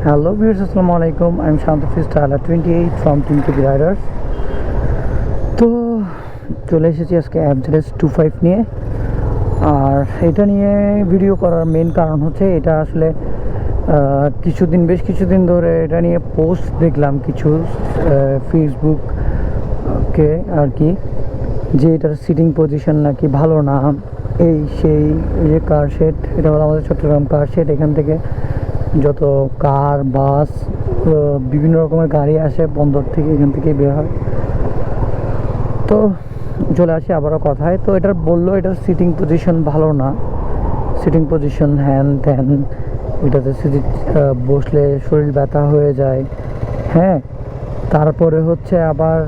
Hello viewers, Assalamu alaikum. I'm Shantafis Tyler 28 from Team KB Riders. তো চলে এসেছি আজকে FZS 25 নিয়ে। আর এটা নিয়ে ভিডিও করার মেন কারণ হচ্ছে এটা আসলে বেশ কিছুদিন ধরে এটা নিয়ে পোস্ট দেখলাম কিছু ফেসবুকে আর কি, যে এটার সিটিং পজিশন নাকি ভালো না, এই সেই যে কার শেড, এটা হলো আমাদের চট্টগ্রাম কার শেড। এখান থেকে যত কার, বাস, বিভিন্ন রকমের গাড়ি আসে বন্দর থেকে, এখান থেকেই বের হয়। তো চলে আসি আবারও কথায়। তো এটার বললো এটার সিটিং পজিশন ভালো না, সিটিং পজিশন হ্যান ত্যান, এটাতে বসলে শরীর ব্যথা হয়ে যায়। হ্যাঁ, তারপরে হচ্ছে আবার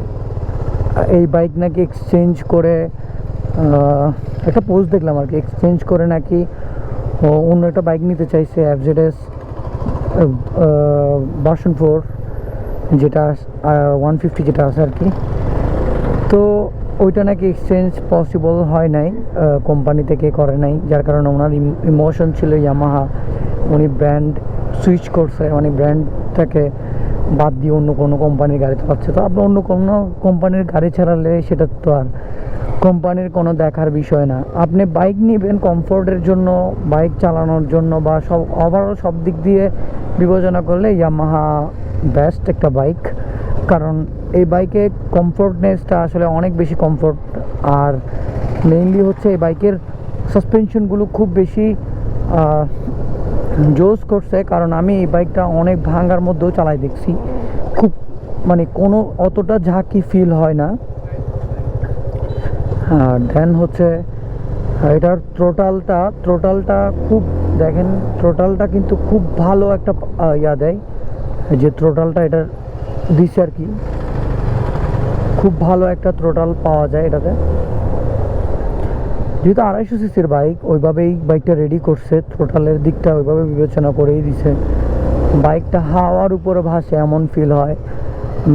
এই বাইক নাকি এক্সচেঞ্জ করে, একটা পোস্ট দেখলাম আর কি, এক্সচেঞ্জ করে নাকি অন্য একটা বাইক নিতে চাইছে, FZS ভার্সন 4, যেটা 150 যেটা আছে আর কি। তো ওইটা নাকি এক্সচেঞ্জ পসিবল হয় নাই, কোম্পানি থেকে করে নাই, যার কারণে ওনার ইমোশন ছিল ইয়ামাহা, উনি ব্র্যান্ড সুইচ করছে, মানে ব্র্যান্ডটাকে বাদ দিয়ে অন্য কোনো কোম্পানির গাড়ি চালাচ্ছে। তো আপনি অন্য কোনো কোম্পানির গাড়ি চালালে সেটা তো আর কোম্পানির কোনো দেখার বিষয় না। আপনি বাইক নেবেন কমফোর্টের জন্য, বাইক চালানোর জন্য, বা সব ওভারঅল সব দিক দিয়ে বিবেচনা করলে ইয়ামাহা বেস্ট একটা বাইক। কারণ এই বাইকে কমফোর্টনেসটা আসলে অনেক বেশি কমফোর্ট। আর মেইনলি হচ্ছে এই বাইকের সাসপেনশনগুলো খুব বেশি জোস করছে। কারণ আমি এই বাইকটা অনেক ভাঙার মধ্যেও চালাই দেখছি, খুব মানে কোনো অতটা ঝাঁকি ফিল হয় না। আর দেন হচ্ছে এটার থ্রোটালটা খুব, দেখেন থ্রোটালটা কিন্তু খুব ভালো একটা দেয়, যে থ্রোটালটা এটার দিচ্ছে আর কি, খুব ভালো একটা থ্রোটাল পাওয়া যায় এটাতে। যেহেতু 250 সিসির বাইক, ওইভাবেই বাইকটা রেডি করছে, থ্রোটালের দিকটা ওইভাবে বিবেচনা করেই দিছে। বাইকটা হাওয়ার উপরে ভাসে এমন ফিল হয়,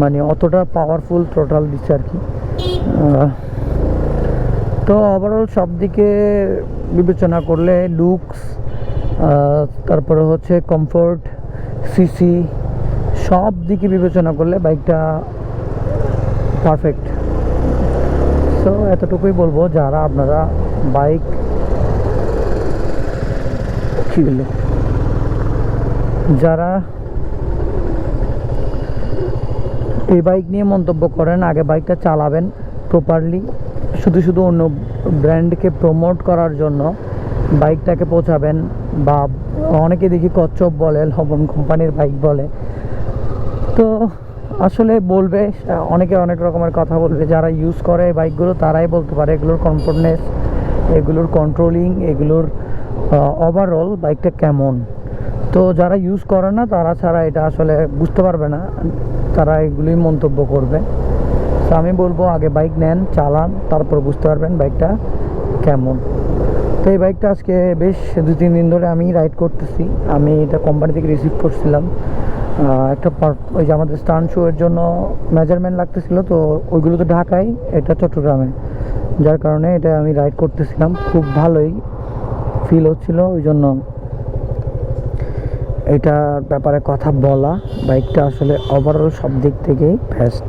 মানে অতটা পাওয়ারফুল থ্রোটাল দিচ্ছে আর কি। তো ওভারঅল সব দিকে বিবেচনা করলে লুকস, তারপরে হচ্ছে কমফোর্ট, সিসি, সব দিকে বিবেচনা করলে বাইকটা পারফেক্ট। সো এতটুকুই বলবো, যারা আপনারা বাইক যারা এই বাইক নিয়ে মন্তব্য করেন, আগে বাইকটা চালাবেন প্রপারলি। শুধু অন্য ব্র্যান্ডকে প্রমোট করার জন্য বাইকটাকে পৌঁছাবেন, বা অনেকে দেখি কচ্ছপ বলে, লবণ কোম্পানির বাইক বলে। তো আসলে বলবে, অনেকে অনেক রকমের কথা বলবে, যারা ইউজ করে বাইকগুলো তারাই বলতে পারে এগুলোর কমফোর্টনেস, এগুলোর কন্ট্রোলিং, এগুলোর ওভারঅল বাইকটা কেমন। তো যারা ইউজ করে না তারা ছাড়া এটা আসলে বুঝতে পারবে না, তারা এগুলোই মন্তব্য করবে। তো আমি বলবো আগে বাইক নেন, চালান, তারপর বুঝতে পারবেন বাইকটা কেমন। তো এই বাইকটা আজকে বেশ 2-3 দিন ধরে আমি রাইড করতেছি। আমি এটা কোম্পানি থেকে রিসিভ করছিলাম, একটা ওই যে আমাদের স্টান্ট শো এর জন্য মেজারমেন্ট লাগতেছিল, তো ওইগুলো তো ঢাকায়, এটা চট্টগ্রামে, যার কারণে এটা আমি রাইড করতেছিলাম, খুব ভালোই ফিল হচ্ছিল, ওই জন্য এটার ব্যাপারে কথা বলা। বাইকটা আসলে ওভারঅল সব দিক থেকেই বেস্ট।